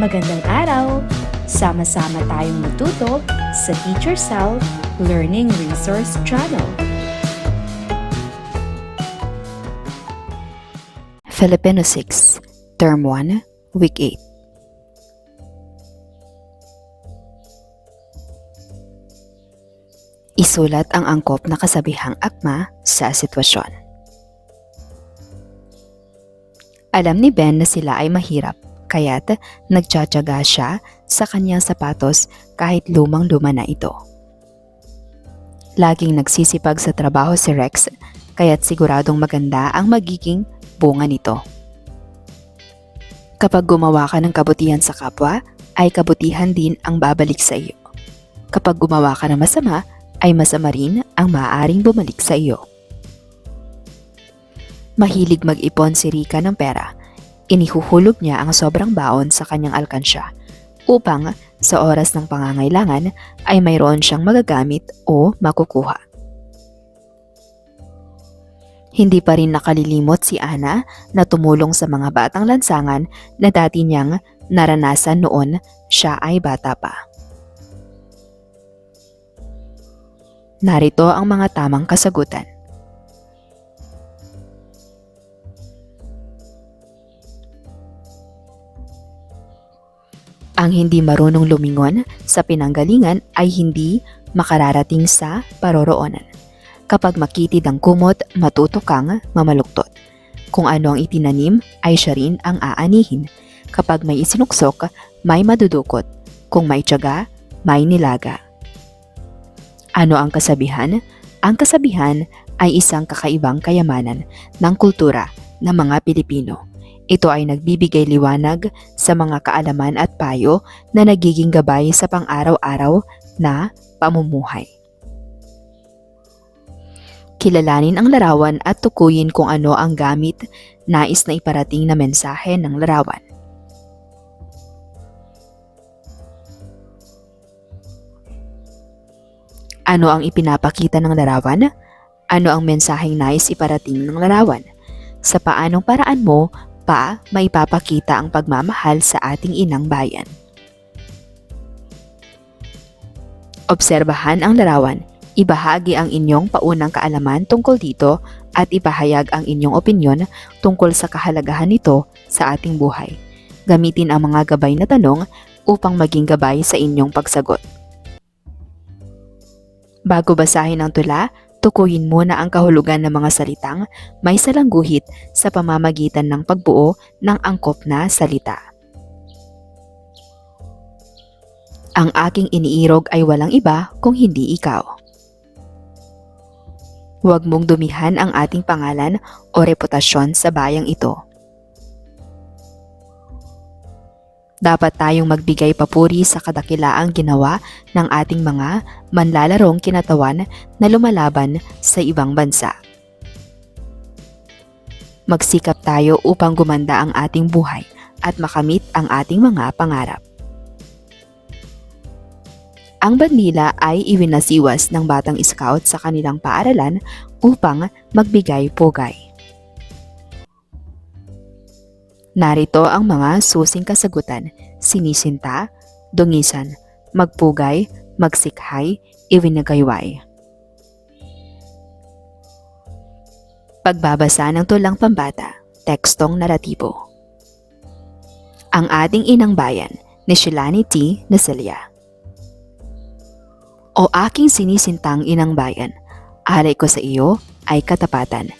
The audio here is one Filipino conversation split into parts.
Magandang araw! Sama-sama tayong matuto sa Teacher Sal Learning Resource Channel. Filipino 6, Term 1, Week 8. Isulat ang angkop na kasabihang akma sa sitwasyon. Alam ni Ben na sila ay mahirap, kaya't nagtsatsaga siya sa kanyang sapatos kahit lumang-luma na ito. Laging nagsisipag sa trabaho si Rex, kaya't siguradong maganda ang magiging bunga nito. Kapag gumawa ka ng kabutihan sa kapwa, ay kabutihan din ang babalik sa iyo. Kapag gumawa ka ng masama, ay masama rin ang maaaring bumalik sa iyo. Mahilig mag-ipon si Rika ng pera. Inihuhulog niya ang sobrang baon sa kanyang alkansya upang sa oras ng pangangailangan ay mayroon siyang magagamit o makukuha. Hindi pa rin nakalilimot si Ana na tumulong sa mga batang lansangan na dati niyang naranasan noon siya ay bata pa. Narito ang mga tamang kasagutan. Ang hindi marunong lumingon sa pinanggalingan ay hindi makararating sa paroroonan. Kapag makitid ang kumot, matuto kang mamaluktot. Kung ano ang itinanim ay siya rin ang aanihin. Kapag may isinuksok, may madudukot. Kung may tiyaga, may nilaga. Ano ang kasabihan? Ang kasabihan ay isang kakaibang kayamanan ng kultura ng mga Pilipino. Ito ay nagbibigay liwanag sa mga kaalaman at payo na nagiging gabay sa pang-araw-araw na pamumuhay. Kilalanin ang larawan at tukuyin kung ano ang gamit nais na iparating na mensahe ng larawan. Ano ang ipinapakita ng larawan? Ano ang mensaheng nais iparating ng larawan? Sa paanong paraan mo pa maipapakita ang pagmamahal sa ating inang bayan? Obserbahan ang larawan. Ibahagi ang inyong paunang kaalaman tungkol dito at ipahayag ang inyong opinyon tungkol sa kahalagahan nito sa ating buhay. Gamitin ang mga gabay na tanong upang maging gabay sa inyong pagsagot. Bago basahin ang tula, tukuyin muna ang kahulugan ng mga salitang may salangguhit sa pamamagitan ng pagbuo ng angkop na salita. Ang aking iniirog ay walang iba kung hindi ikaw. Huwag mong dumihan ang ating pangalan o reputasyon sa bayang ito. Dapat tayong magbigay papuri sa kadakilaang ginawa ng ating mga manlalarong kinatawan na lumalaban sa ibang bansa. Magsikap tayo upang gumanda ang ating buhay at makamit ang ating mga pangarap. Ang bandila ay iwinasiwas ng batang scout sa kanilang paaralan upang magbigay pugay. Narito ang mga susing kasagutan: sinisinta, dungisan, magpugay, magsikhay, iwinagayway. Pagbabasa ng tulang pambata, tekstong naratibo. Ang ating inang bayan ni Shelani T. Nasilya. O aking sinisintang inang bayan, alay ko sa iyo ay katapatan.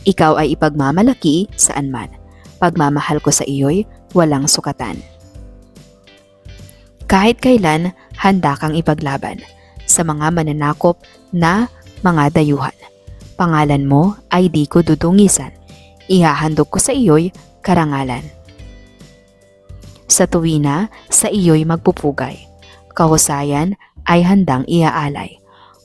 Ikaw ay ipagmamalaki saan man. Pagmamahal ko sa iyo'y walang sukatan. Kahit kailan, handa kang ipaglaban sa mga mananakop na mga dayuhan. Pangalan mo ay di ko dudungisan. Ihahandog ko sa iyo'y karangalan. Sa tuwina, sa iyo'y magpupugay. Kahusayan ay handang iaalay.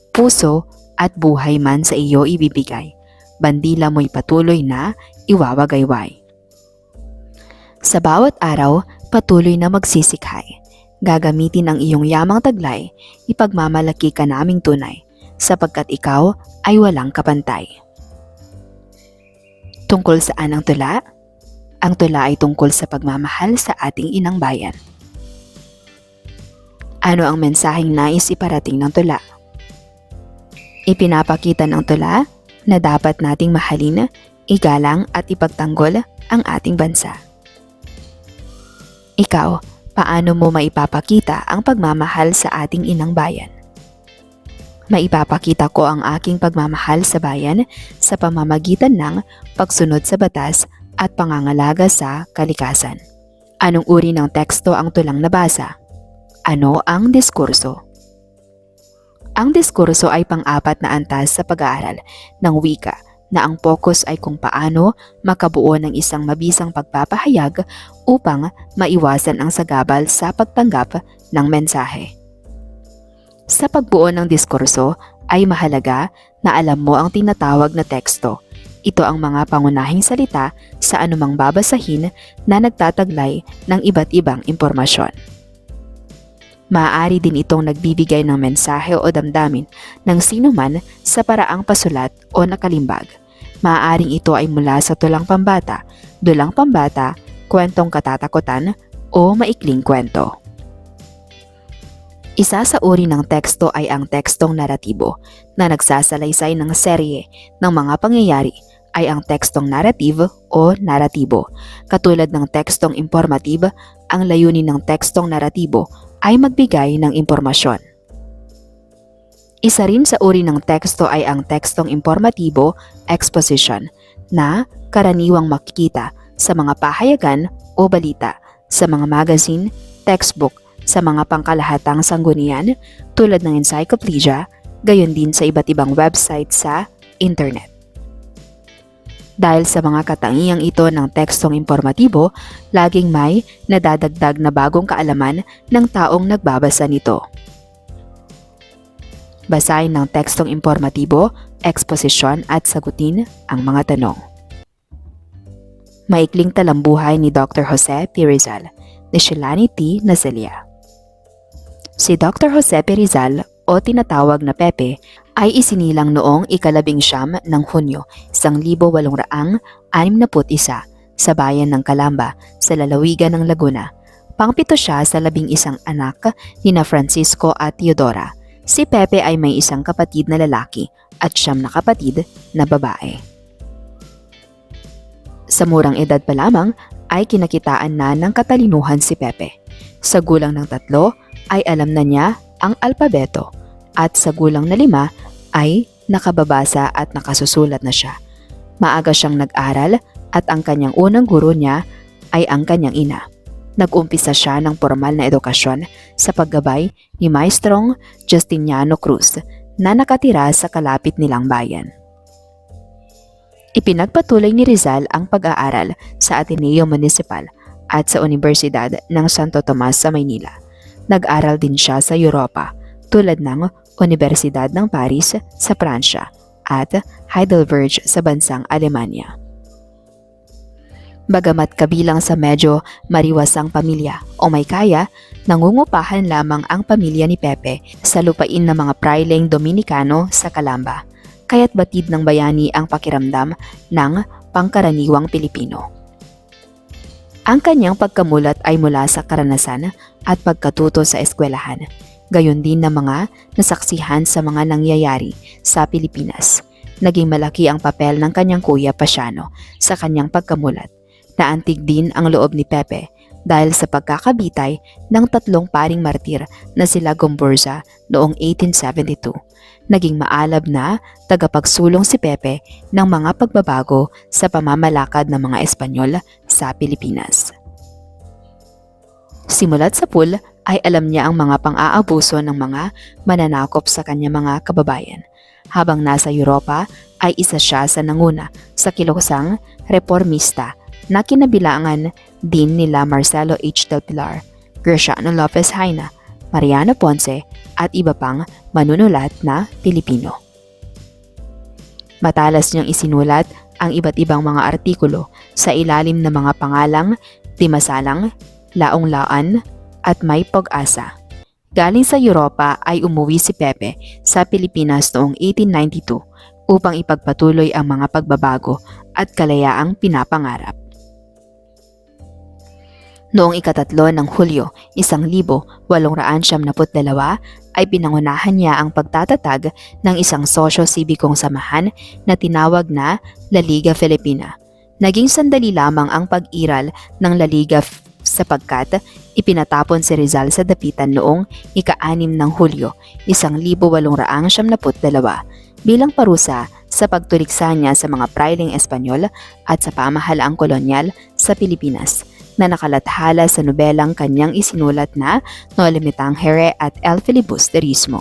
Puso at buhay man sa iyo ibibigay. Bandila mo'y patuloy na iwawagayway. Sa bawat araw, patuloy na magsisikhay. Gagamitin ang iyong yamang taglay, ipagmamalaki ka naming tunay, sapagkat ikaw ay walang kapantay. Tungkol saan ang tula? Ang tula ay tungkol sa pagmamahal sa ating inang bayan. Ano ang mensaheng nais iparating ng tula? Ipinapakita ng tula na dapat nating mahalin, igalang at ipagtanggol ang ating bansa. Ikaw, paano mo maipapakita ang pagmamahal sa ating inang bayan? Maipapakita ko ang aking pagmamahal sa bayan sa pamamagitan ng pagsunod sa batas at pangangalaga sa kalikasan. Anong uri ng teksto ang tulang nabasa? Ano ang diskurso? Ang diskurso ay pang-apat na antas sa pag-aaral ng wika na ang focus ay kung paano makabuo ng isang mabisang pagpapahayag upang maiwasan ang sagabal sa pagtanggap ng mensahe. Sa pagbuo ng diskurso ay mahalaga na alam mo ang tinatawag na teksto. Ito ang mga pangunahing salita sa anumang babasahin na nagtataglay ng iba't ibang impormasyon. Maaari din itong nagbibigay ng mensahe o damdamin ng sinuman sa paraang pasulat o nakalimbag. Maaaring ito ay mula sa tulang pambata, dulang pambata, kwentong katatakutan o maikling kwento. Isa sa uri ng teksto ay ang tekstong naratibo na nagsasalaysay ng serye ng mga pangyayari ay ang tekstong narrative o naratibo. Katulad ng tekstong informative, ang layunin ng tekstong naratibo ay magbigay ng impormasyon. Isa rin sa uri ng teksto ay ang tekstong informatibo, exposition, na karaniwang makikita sa mga pahayagan o balita, sa mga magazine, textbook, sa mga pangkalahatang sanggunian tulad ng encyclopedia, gayon din sa iba't ibang website sa internet. Dahil sa mga katangiang ito ng tekstong informatibo, laging may nadadagdag na bagong kaalaman ng taong nagbabasa nito. Basahin ng tekstong informatibo, exposition at sagutin ang mga tanong. Maikling talambuhay ni Dr. Jose P. Rizal ni Shelani T. Nazalia. Si Dr. Jose P. Rizal o tinatawag na Pepe ay isinilang noong 19 ng Hunyo 1861 sa bayan ng Calamba sa lalawigan ng Laguna. Pangpito siya sa 11 anak ni na Francisco at Teodora. Si Pepe ay may isang kapatid na lalaki at 9 na kapatid na babae. Sa murang edad pa lamang ay kinakitaan na ng katalinuhan si Pepe. Sa gulang ng 3 ay alam na niya ang alpabeto at sa gulang na 5 ay nakababasa at nakasusulat na siya. Maaga siyang nag-aral at ang kanyang unang guro niya ay ang kanyang ina. Nag-umpisa siya ng formal na edukasyon sa paggabay ni Maestrong Justiniano Cruz na nakatira sa kalapit nilang bayan. Ipinagpatuloy ni Rizal ang pag-aaral sa Ateneo Municipal at sa Universidad ng Santo Tomas sa Maynila. Nag-aral din siya sa Europa tulad ng Universidad ng Paris sa Pransya at Heidelberg sa bansang Alemanya. Bagamat kabilang sa medyo mariwasang pamilya o may kaya, nangungupahan lamang ang pamilya ni Pepe sa lupain ng mga praileng Dominikano sa Calamba, kaya't batid ng bayani ang pakiramdam ng pangkaraniwang Pilipino. Ang kanyang pagkamulat ay mula sa karanasan at pagkatuto sa eskwelahan, gayon din na mga nasaksihan sa mga nangyayari sa Pilipinas. Naging malaki ang papel ng kanyang kuya Pasiano sa kanyang pagkamulat. Naantig din ang loob ni Pepe dahil sa pagkakabitay ng 3 paring martir na sila Gomburza noong 1872. Naging maalab na tagapagsulong si Pepe ng mga pagbabago sa pamamalakad ng mga Espanyol sa Pilipinas. Simulat sa pool ay alam niya ang mga pang-aabuso ng mga mananakop sa kanyang mga kababayan. Habang nasa Europa ay isa siya sa nanguna sa kilosang reformista na kinabilangan din nila Marcelo H. Del Pilar, Graciano Lopez Haina, Mariano Ponce at iba pang manunulat na Pilipino. Matalas niyang isinulat ang iba't ibang mga artikulo sa ilalim ng mga pangalang Timasalang, Laong-laan at May Pag-asa. Galing sa Europa ay umuwi si Pepe sa Pilipinas noong 1892 upang ipagpatuloy ang mga pagbabago at kalayaang pinapangarap. Noong ika-3 ng Hulyo, 1872 ay pinangunahan niya ang pagtatatag ng isang sosyo-sibikong samahan na tinawag na La Liga Filipina. Naging sandali lamang ang pag-iral ng La Liga sapagkat ipinatapon si Rizal sa dapitan noong ika-6 ng Hulyo, 1872 bilang parusa sa pagtuliksa niya sa mga prailing Espanyol at sa pamahalaang kolonyal sa Pilipinas, na nakalathala sa nobelang kanyang isinulat na No Limitangere at El Filibusterismo.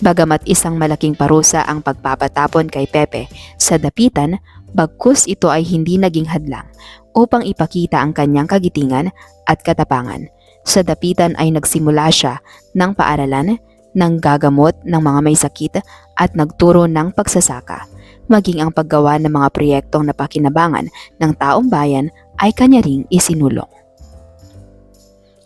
Bagamat isang malaking parusa ang pagpapatapon kay Pepe sa dapitan, bagkus ito ay hindi naging hadlang upang ipakita ang kanyang kagitingan at katapangan. Sa dapitan ay nagsimula siya ng paaralan, ng gagamot ng mga may sakit at nagturo ng pagsasaka. Maging ang paggawa ng mga proyektong napakinabangan ng taong bayan ay kanya ring isinulong.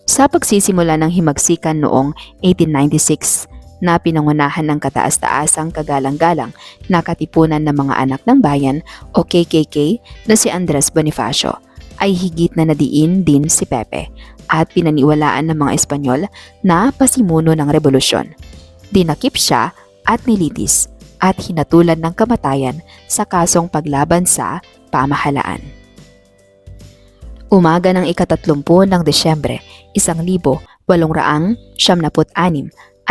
Sa pagsisimula ng himagsikan noong 1896 na pinangunahan ng kataas-taasang kagalang-galang na katipunan ng mga anak ng bayan o KKK na si Andres Bonifacio, ay higit na nadiin din si Pepe at pinaniwalaan ng mga Espanyol na pasimuno ng revolusyon. Dinakip siya at nilitis at hinatulan ng kamatayan sa kasong paglaban sa pamahalaan. Umaga ng ika-30 ng Desyembre, 1876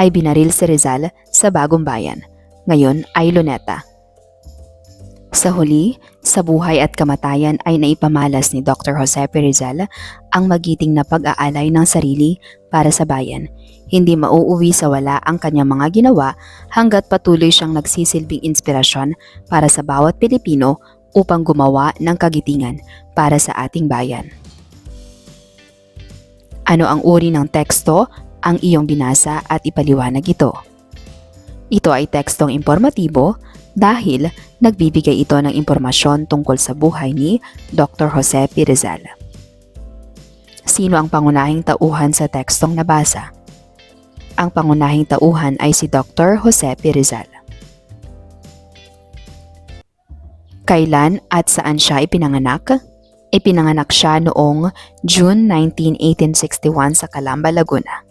ay binaril si Rizal sa Bagong Bayan, ngayon ay Luneta. Sa huli, sa buhay at kamatayan ay naipamalas ni Dr. Jose P. Rizal ang magiting na pag-aalay ng sarili para sa bayan. Hindi mauuwi sa wala ang kanyang mga ginawa hanggat patuloy siyang nagsisilbing inspirasyon para sa bawat Pilipino upang gumawa ng kagitingan para sa ating bayan. Ano ang uri ng teksto ang iyong binasa at ipaliwanag ito? Ito ay tekstong informatibo dahil nagbibigay ito ng impormasyon tungkol sa buhay ni Dr. Jose P. Rizal. Sino ang pangunahing tauhan sa tekstong nabasa? Ang pangunahing tauhan ay si Dr. Jose P. Rizal. Kailan at saan siya ipinanganak? Ipinanganak siya noong June 19, 1861 sa Calamba, Laguna.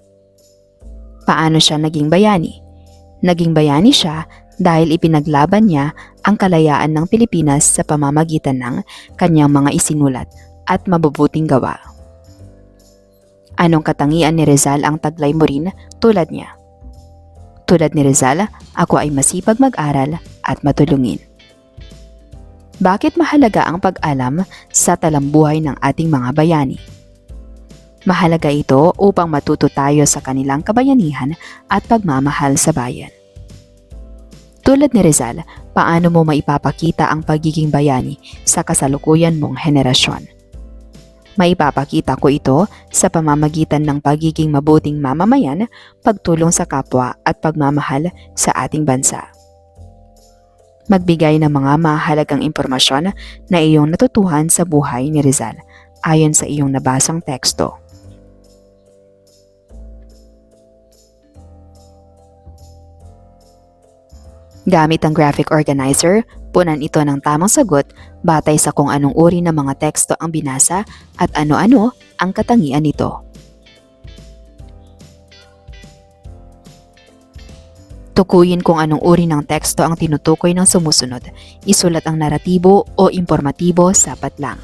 Paano siya naging bayani? Naging bayani siya dahil ipinaglaban niya ang kalayaan ng Pilipinas sa pamamagitan ng kanyang mga isinulat at mabubuting gawa. Anong katangian ni Rizal ang taglay mo rin tulad niya? Tulad ni Rizal, ako ay masipag mag-aral at matulungin. Bakit mahalaga ang pag-alam sa talambuhay ng ating mga bayani? Mahalaga ito upang matuto tayo sa kanilang kabayanihan at pagmamahal sa bayan. Tulad ni Rizal, paano mo maipapakita ang pagiging bayani sa kasalukuyan mong henerasyon? Maipapakita ko ito sa pamamagitan ng pagiging mabuting mamamayan, pagtulong sa kapwa at pagmamahal sa ating bansa. Magbigay ng mga mahalagang impormasyon na iyong natutuhan sa buhay ni Rizal ayon sa iyong nabasang teksto. Gamit ang graphic organizer, punan ito ng tamang sagot batay sa kung anong uri ng mga teksto ang binasa at ano-ano ang katangian nito. Tukuyin kung anong uri ng teksto ang tinutukoy ng sumusunod. Isulat ang naratibo o informatibo, sapat lang.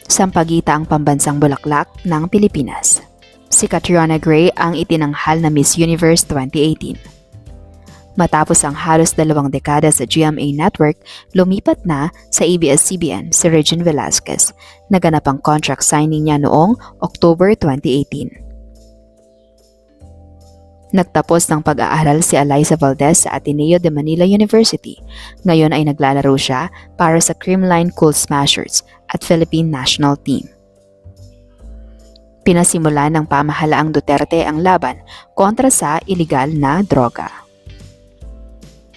Sampaguita ang pambansang bulaklak ng Pilipinas. Si Catriona Gray ang itinanghal na Miss Universe 2018. Matapos ang halos 2 dekada sa GMA Network, lumipat na sa ABS-CBN si Regine Velasquez. Naganap ang contract signing niya noong October 2018. Nagtapos ng pag-aaral si Eliza Valdez sa Ateneo de Manila University. Ngayon ay naglalaro siya para sa Creamline Cool Smashers at Philippine National Team. Pinasimula ng pamahalaang Duterte ang laban kontra sa ilegal na droga.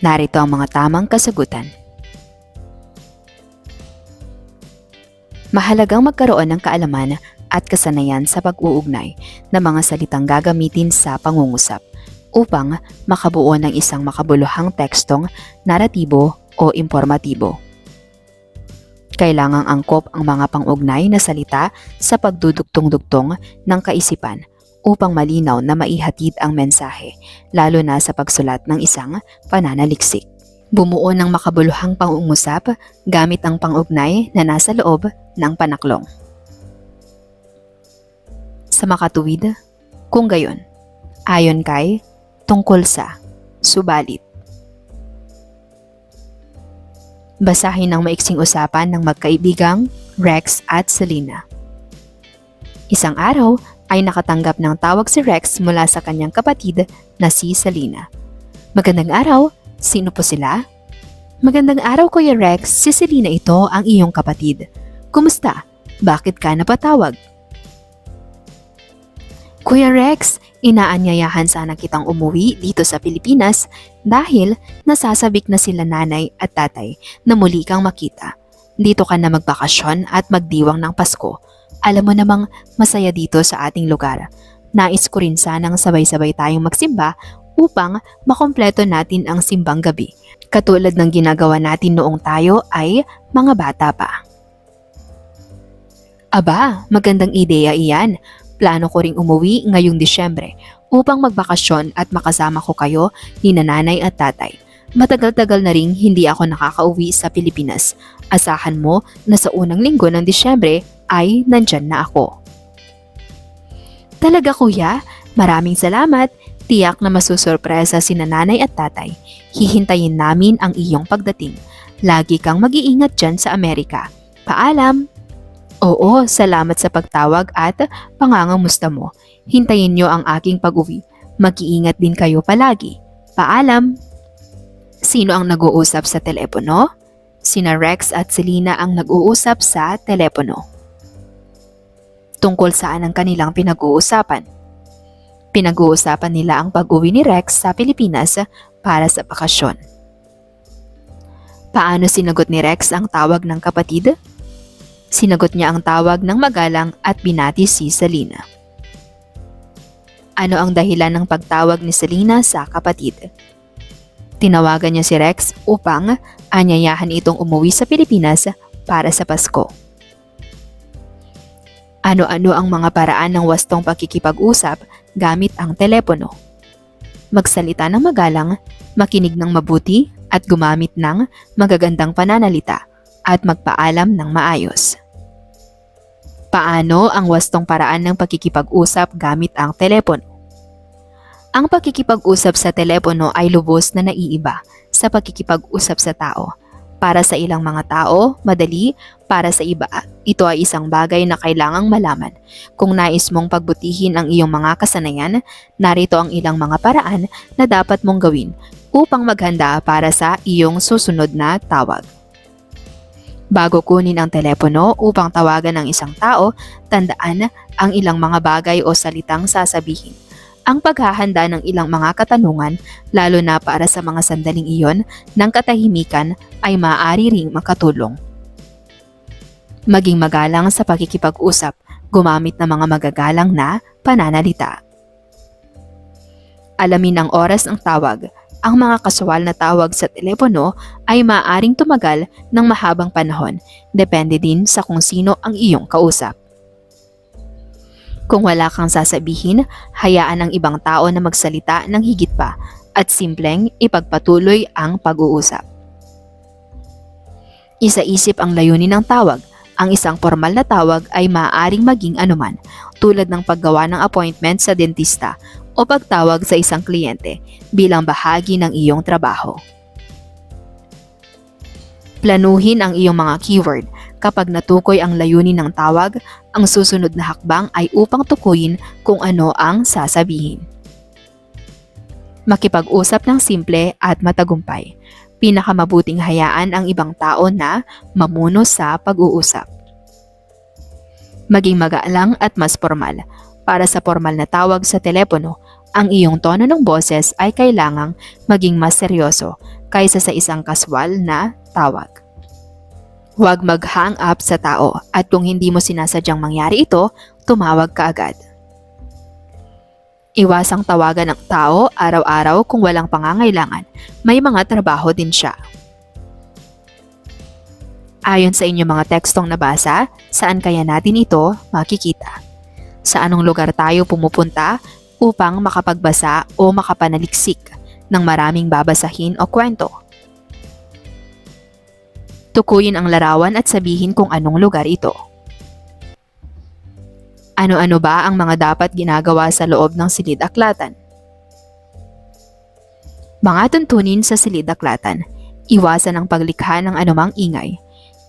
Narito ang mga tamang kasagutan. Mahalagang magkaroon ng kaalaman at kasanayan sa pag-uugnay ng mga salitang gagamitin sa pangungusap upang makabuo ng isang makabuluhang tekstong naratibo o informatibo. Kailangang angkop ang mga pang-ugnay na salita sa pagdudugtong-dugtong ng kaisipan upang malinaw na maihatid ang mensahe, lalo na sa pagsulat ng isang pananaliksik. Bumuo ng makabuluhang pangungusap gamit ang pang-ugnay na nasa loob ng panaklong. Sa makatuwid, kung gayon, ayon kay, tungkol sa, subalit. Basahin ang maiksing usapan ng magkaibigang Rex at Selena. Isang araw ay nakatanggap ng tawag si Rex mula sa kanyang kapatid na si Selena. Magandang araw, sino po sila? Magandang araw Kuya Rex, si Selena ito ang iyong kapatid. Kumusta? Bakit ka napatawag? Kuya Rex, inaanyayahan sana kitang umuwi dito sa Pilipinas dahil nasasabik na sila nanay at tatay na muli kang makita. Dito ka na magbakasyon at magdiwang ng Pasko. Alam mo namang masaya dito sa ating lugar. Nais ko rin sanang sabay-sabay tayong magsimba upang makompleto natin ang simbang gabi. Katulad ng ginagawa natin noong tayo ay mga bata pa. Aba, magandang ideya iyan. Plano ko ring umuwi ngayong Disyembre upang magbakasyon at makasama ko kayo ni nanay at tatay. Matagal-tagal na ring hindi ako nakakauwi sa Pilipinas. Asahan mo na sa unang linggo ng Disyembre ay nandyan na ako. Talaga kuya, maraming salamat. Tiyak na masusurpresa si nanay at tatay. Hihintayin namin ang iyong pagdating. Lagi kang mag-iingat dyan sa Amerika. Paalam! Oo, salamat sa pagtawag at pangangamusta mo. Hintayin niyo ang aking pag-uwi. Mag-iingat din kayo palagi. Paalam! Sino ang nag-uusap sa telepono? Sina Rex at Selena ang nag-uusap sa telepono. Tungkol saan ang kanilang pinag-uusapan? Pinag-uusapan nila ang pag-uwi ni Rex sa Pilipinas para sa bakasyon. Paano sinagot ni Rex ang tawag ng kapatid? Sinagot niya ang tawag ng magalang at binati si Selena. Ano ang dahilan ng pagtawag ni Selena sa kapatid? Tinawagan niya si Rex upang anyayahan itong umuwi sa Pilipinas para sa Pasko. Ano-ano ang mga paraan ng wastong pakikipag-usap gamit ang telepono? Magsalita ng magalang, makinig ng mabuti at gumamit ng magagandang pananalita at magpaalam ng maayos. Paano ang wastong paraan ng pakikipag-usap gamit ang telepono? Ang pakikipag-usap sa telepono ay lubos na naiiba sa pakikipag-usap sa tao. Para sa ilang mga tao, madali. Para sa iba, ito ay isang bagay na kailangang malaman. Kung nais mong pagbutihin ang iyong mga kasanayan, narito ang ilang mga paraan na dapat mong gawin upang maghanda para sa iyong susunod na tawag. Bago kunin ang telepono upang tawagan ang isang tao, tandaan ang ilang mga bagay o salitang sasabihin. Ang paghahanda ng ilang mga katanungan, lalo na para sa mga sandaling iyon ng katahimikan, ay maaari ring makatulong. Maging magalang sa pakikipag-usap, gumamit ng mga magagalang na pananalita. Alamin ang oras ng tawag. Ang mga kasual na tawag sa telepono ay maaaring tumagal ng mahabang panahon, depende din sa kung sino ang iyong kausap. Kung wala kang sasabihin, hayaan ang ibang tao na magsalita ng higit pa at simpleng ipagpatuloy ang pag-uusap. Isa-isip ang layunin ng tawag. Ang isang formal na tawag ay maaaring maging anuman, tulad ng paggawa ng appointment sa dentista o pagtawag sa isang kliyente bilang bahagi ng iyong trabaho. Planuhin ang iyong mga keyword. Kapag natukoy ang layunin ng tawag, ang susunod na hakbang ay upang tukuyin kung ano ang sasabihin. Makipag-usap ng simple at matagumpay. Pinakamabuting hayaan ang ibang tao na mamuno sa pag-uusap. Maging magalang at mas formal. Para sa formal na tawag sa telepono, ang iyong tono ng boses ay kailangang maging mas seryoso kaysa sa isang kaswal na tawag. Huwag mag-hang up sa tao at kung hindi mo sinasadyang mangyari ito, tumawag ka agad. Iwasang tawagan ng tao araw-araw kung walang pangangailangan. May mga trabaho din siya. Ayon sa inyong mga tekstong nabasa, saan kaya natin ito makikita? Sa anong lugar tayo pumupunta upang makapagbasa o makapanaliksik ng maraming babasahin o kwento? Tukuyin ang larawan at sabihin kung anong lugar ito. Ano-ano ba ang mga dapat ginagawa sa loob ng silid-aklatan? Mga tuntunin sa silid-aklatan. Iwasan ang paglikha ng anumang ingay.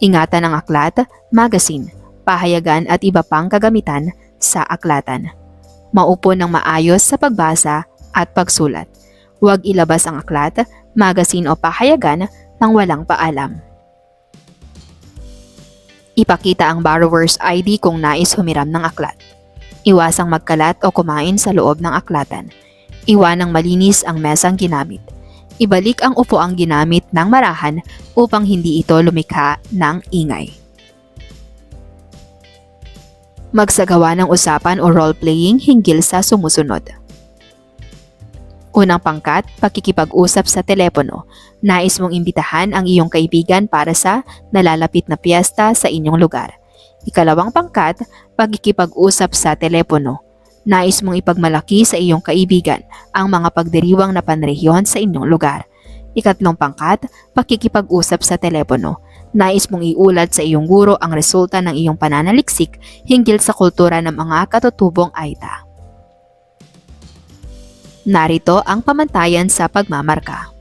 Ingatan ang aklat, magazine, pahayagan at iba pang kagamitan sa aklatan. Maupo ng maayos sa pagbasa at pagsulat. Huwag ilabas ang aklat, magazine o pahayagan nang walang paalam. Ipakita ang borrower's ID kung nais humiram ng aklat. Iwasang magkalat o kumain sa loob ng aklatan. Iwanang malinis ang mesang ginamit. Ibalik ang upuang ginamit ng marahan upang hindi ito lumikha ng ingay. Magsagawa ng usapan o role-playing hinggil sa sumusunod. Unang pangkat, pakikipag-usap sa telepono. Nais mong imbitahan ang iyong kaibigan para sa nalalapit na piyesta sa inyong lugar. Ikalawang pangkat, pakikipag-usap sa telepono. Nais mong ipagmalaki sa iyong kaibigan ang mga pagdiriwang na panrehiyon sa inyong lugar. Ikatlong pangkat, pakikipag-usap sa telepono. Nais mong iulat sa iyong guro ang resulta ng iyong pananaliksik hinggil sa kultura ng mga katutubong Aita. Narito ang pamantayan sa pagmamarka.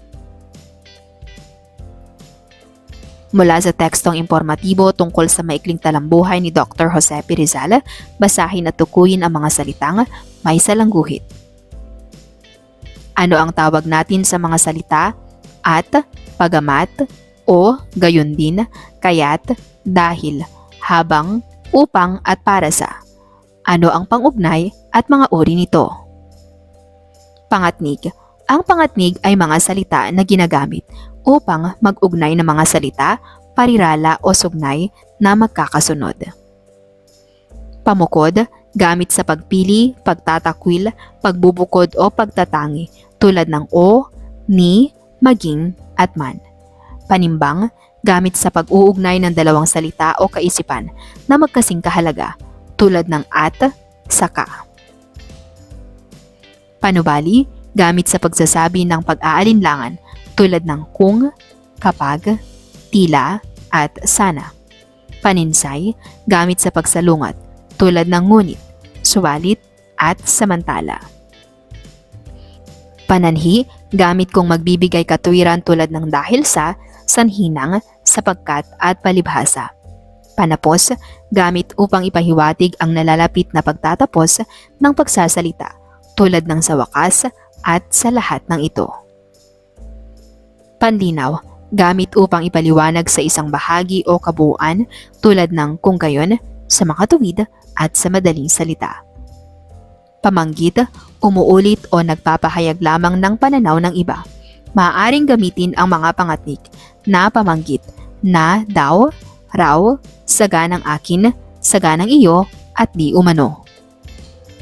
Mula sa tekstong impormatibo tungkol sa maikling talambuhay ni Dr. Jose P. Rizal, basahin at tukuyin ang mga salitang may salangguhit. Ano ang tawag natin sa mga salita at, pagamat, o, gayon din, kaya't, dahil, habang, upang at para sa? Ano ang pangugnay at mga uri nito? Pangatnig. Ang pangatnig ay mga salita na ginagamit upang mag-ugnay ng mga salita, parirala o sugnay na magkakasunod. Pamukod, gamit sa pagpili, pagtatakwil, pagbubukod o pagtatangi tulad ng o, ni, maging at man. Panimbang, gamit sa pag-uugnay ng dalawang salita o kaisipan na magkasing kahalaga tulad ng at, saka. Panubali, gamit sa pagsasabi ng pag-aalinlangan tulad ng kung, kapag, tila, at sana. Paninsay, gamit sa pagsalungat tulad ng ngunit, suwalit, at samantala. Pananhi, gamit kung magbibigay katuwiran tulad ng dahil sa, sanhinang, sapagkat, at palibhasa. Panapos, gamit upang ipahiwatig ang nalalapit na pagtatapos ng pagsasalita tulad ng sa wakas at sa lahat ng ito. Panlinaw, gamit upang ipaliwanag sa isang bahagi o kabuuan tulad ng kung gayon, sa makatuwid at sa madaling salita. Pamanggit, umuulit o nagpapahayag lamang ng pananaw ng iba. Maaaring gamitin ang mga pangatnik na pamanggit na daw, raw, saganang akin, saganang iyo, at di umano.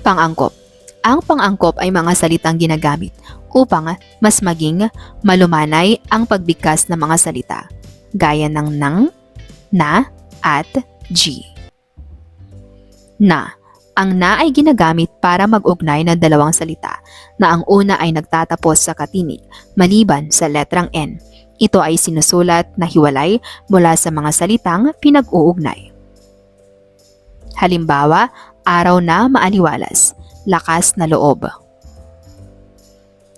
Pangangkop. Ang pangangkop ay mga salitang ginagamit upang mas maging malumanay ang pagbigkas ng mga salita, gaya ng nang, na, at g. Na. Ang na ay ginagamit para mag-ugnay ng dalawang salita na ang una ay nagtatapos sa katinig maliban sa letrang N. Ito ay sinusulat na hiwalay mula sa mga salitang pinag-uugnay. Halimbawa, araw na maaliwalas, lakas na loob.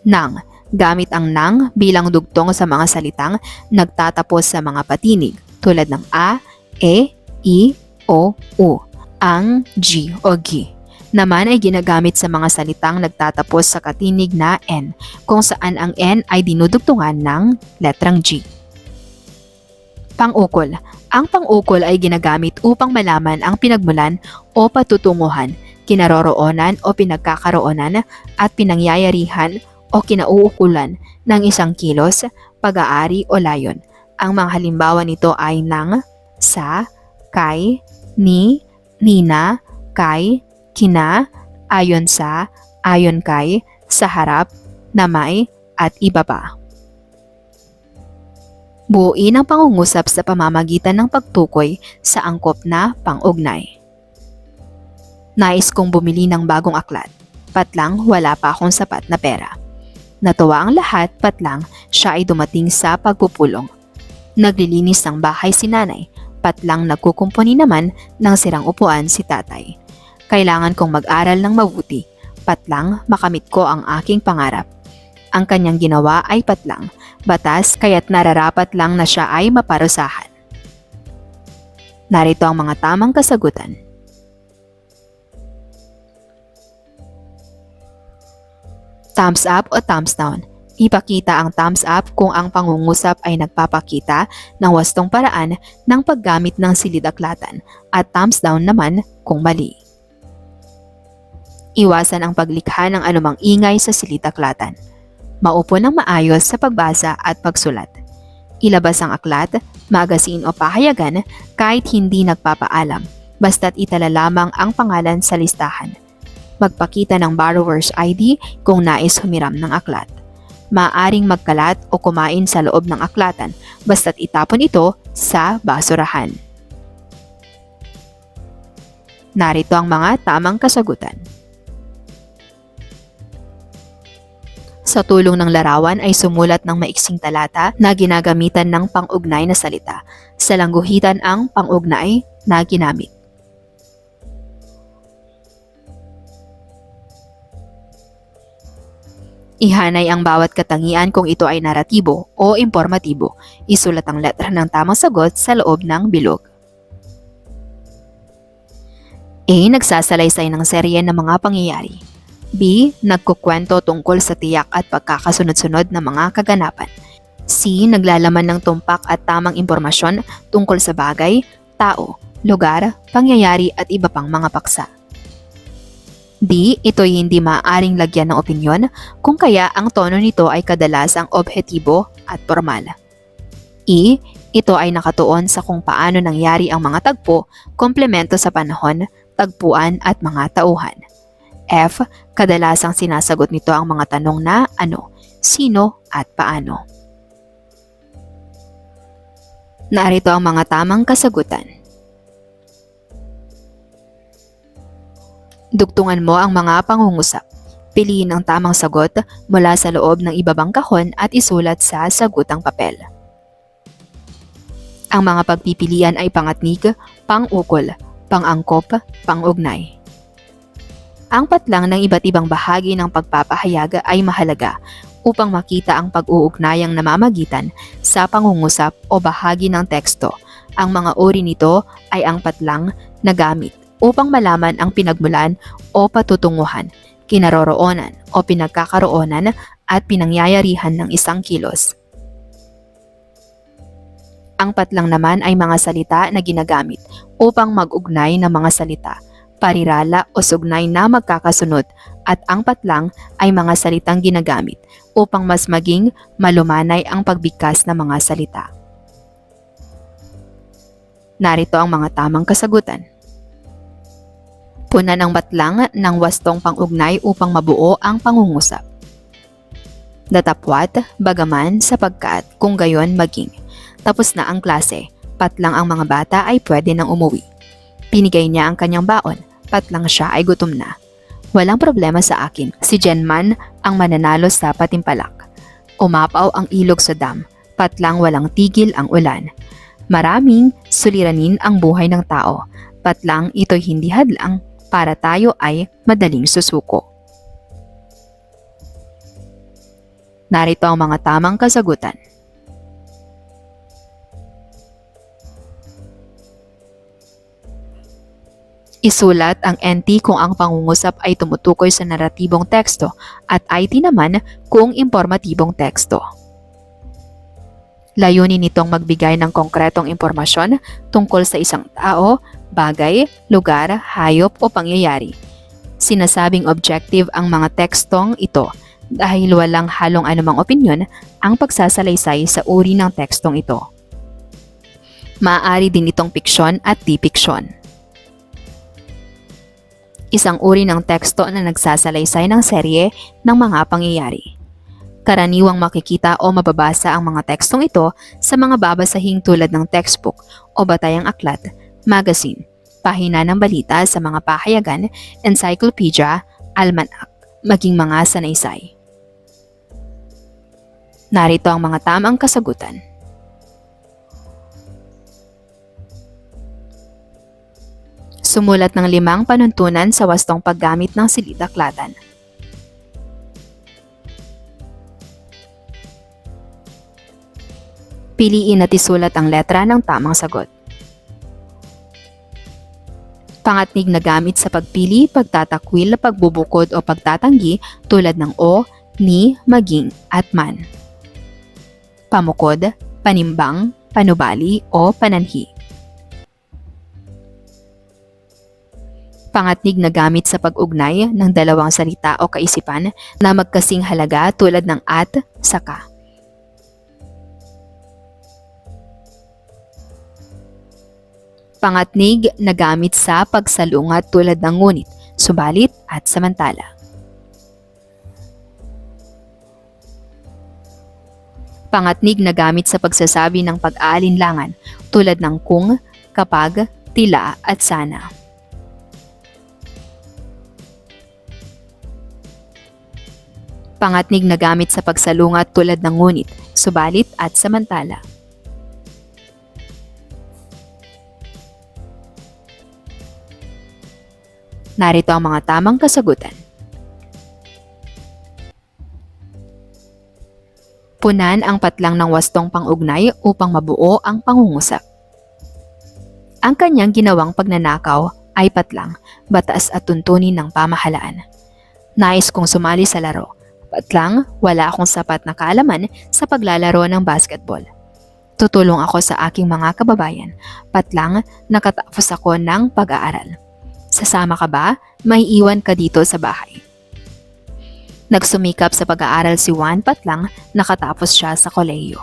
Nang. Gamit ang nang bilang dugtong sa mga salitang nagtatapos sa mga patinig tulad ng a, e, i, o, u. Ang G o G naman ay ginagamit sa mga salitang nagtatapos sa katinig na N kung saan ang N ay dinudugtungan ng letrang G. Pang-ukol. Ang pang-ukol ay ginagamit upang malaman ang pinagmulan o patutunguhan, kinaroroonan o pinagkakaroonan at pinangyayarihan o kinauukulan ng isang kilos, pag-aari o layon. Ang mga halimbawa nito ay ng, sa, kay, ni, nina, kay, kina, ayon sa, ayon kay, sa harap, na may, at iba pa. Buuin ang pangungusap sa pamamagitan ng pagtukoy sa angkop na pang-ugnay. Nais kong bumili ng bagong aklat. Patlang wala pa akong sapat na pera. Natuwa ang lahat patlang siya ay dumating sa pagpupulong. Naglilinis ng bahay si nanay, patlang nagkukumpuni naman ng sirang upuan si tatay. Kailangan kong mag-aral ng mabuti, patlang makamit ko ang aking pangarap. Ang kanyang ginawa ay patlang, batas kaya't nararapat lang na siya ay maparusahan. Narito ang mga tamang kasagutan. Thumbs up o thumbs down. Ipakita ang thumbs up kung ang pangungusap ay nagpapakita ng wastong paraan ng paggamit ng silid-aklatan at thumbs down naman kung mali. Iwasan ang paglikha ng anumang ingay sa silid-aklatan. Maupo ng maayos sa pagbasa at pagsulat. Ilabas ang aklat, magazine o pahayagan kahit hindi nagpapaalam, basta't itala lamang ang pangalan sa listahan. Magpakita ng borrower's ID kung nais humiram ng aklat. Maaring magkalat o kumain sa loob ng aklatan basta't itapon ito sa basurahan. Narito ang mga tamang kasagutan. Sa tulong ng larawan ay sumulat ng maiksing talata na ginagamitan ng pang-ugnay na salita. Sa langguhitan ang pang-ugnay na ginamit. Ihanay ang bawat katangian kung ito ay naratibo o impormatibo. Isulat ang letra ng tamang sagot sa loob ng bilog. A. Nagsasalaysay ng serye ng mga pangyayari. B. Nagkukwento tungkol sa tiyak at pagkakasunod-sunod ng mga kaganapan. C. Naglalaman ng tumpak at tamang impormasyon tungkol sa bagay, tao, lugar, pangyayari at iba pang mga paksa. D. Ito'y hindi maaaring lagyan ng opinyon kung kaya ang tono nito ay kadalasang objektibo at formal. E. Ito ay nakatuon sa kung paano nangyari ang mga tagpo, komplemento sa panahon, tagpuan at mga tauhan. F. Kadalasang sinasagot nito ang mga tanong na ano, sino at paano. Narito ang mga tamang kasagutan. Dugtungan mo ang mga pangungusap. Piliin ang tamang sagot mula sa loob ng ibabang kahon at isulat sa sagutang papel. Ang mga pagpipilian ay pangatnig, pang-ukol, pang-angkop, pang-ugnay. Ang patlang ng iba't ibang bahagi ng pagpapahayag ay mahalaga upang makita ang pag-uugnayang namamagitan sa pangungusap o bahagi ng teksto. Ang mga uri nito ay ang patlang na gamit upang malaman ang pinagmulan o patutunguhan, kinaroroonan o pinagkakaroonan at pinangyayarihan ng isang kilos. Ang patlang naman ay mga salita na ginagamit upang mag-ugnay ng mga salita, parirala o sugnay na magkakasunod at ang patlang ay mga salitang ginagamit upang mas maging malumanay ang pagbigkas ng mga salita. Narito ang mga tamang kasagutan. Punan ang batlang ng wastong pang-ugnay upang mabuo ang pangungusap. Datapwat, bagaman, sapagkat, kung gayon maging. Tapos na ang klase, patlang ang mga bata ay pwede nang umuwi. Pinigay niya ang kanyang baon, patlang siya ay gutom na. Walang problema sa akin, si Jenman ang mananalo sa patimpalak. Umapaw ang ilog sa dam, patlang walang tigil ang ulan. Maraming suliranin ang buhay ng tao, patlang ito'y hindi hadlang para tayo ay madaling susuko. Narito ang mga tamang kasagutan. Isulat ang NT kung ang pangungusap ay tumutukoy sa naratibong teksto at IT naman kung impormatibong teksto. Layunin nitong magbigay ng konkretong impormasyon tungkol sa isang tao, bagay, lugar, hayop o pangyayari. Sinasabing objective ang mga tekstong ito dahil walang halong anumang opinyon ang pagsasalaysay sa uri ng tekstong ito. Maaari din itong piksyon at di-piksyon. Isang uri ng teksto na nagsasalaysay ng serye ng mga pangyayari. Karaniwang makikita o mababasa ang mga tekstong ito sa mga babasahing tulad ng textbook o batayang aklat, magazine, pahina ng balita sa mga pahayagan, encyclopedia, almanac, maging mga sanaysay. Narito ang mga tamang kasagutan. Sumulat ng 5 panuntunan sa wastong paggamit ng silid-aklatan. Piliin at isulat ang letra ng tamang sagot. Pangatnig na gamit sa pagpili, pagtatakwil, pagbubukod o pagtatanggi tulad ng o, ni, maging at man. Pamukod, panimbang, panubali o pananhi. Pangatnig na gamit sa pag-ugnay ng dalawang salita o kaisipan na magkasing halaga tulad ng at, saka. Pangatnig na gamit sa pagsalungat tulad ng ngunit, subalit at samantala. Pangatnig na gamit sa pagsasabi ng pag-aalinlangan tulad ng kung, kapag, tila at sana. Pangatnig na gamit sa pagsalungat tulad ng ngunit, subalit at samantala. Narito ang mga tamang kasagutan. Punan ang patlang ng wastong pang-ugnay upang mabuo ang pangungusap. Ang kanyang ginawang pagnanakaw ay patlang, batas at tuntunin ng pamahalaan. Nais kong sumali sa laro. Patlang, wala akong sapat na kaalaman sa paglalaro ng basketball. Tutulong ako sa aking mga kababayan. Patlang, nakatapos ako ng pag-aaral. Sasama ka ba? May iwan ka dito sa bahay. Nagsumikap sa pag-aaral si Juan patlang nakatapos siya sa kolehiyo.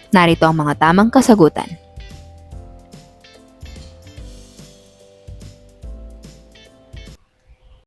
Narito ang mga tamang kasagutan.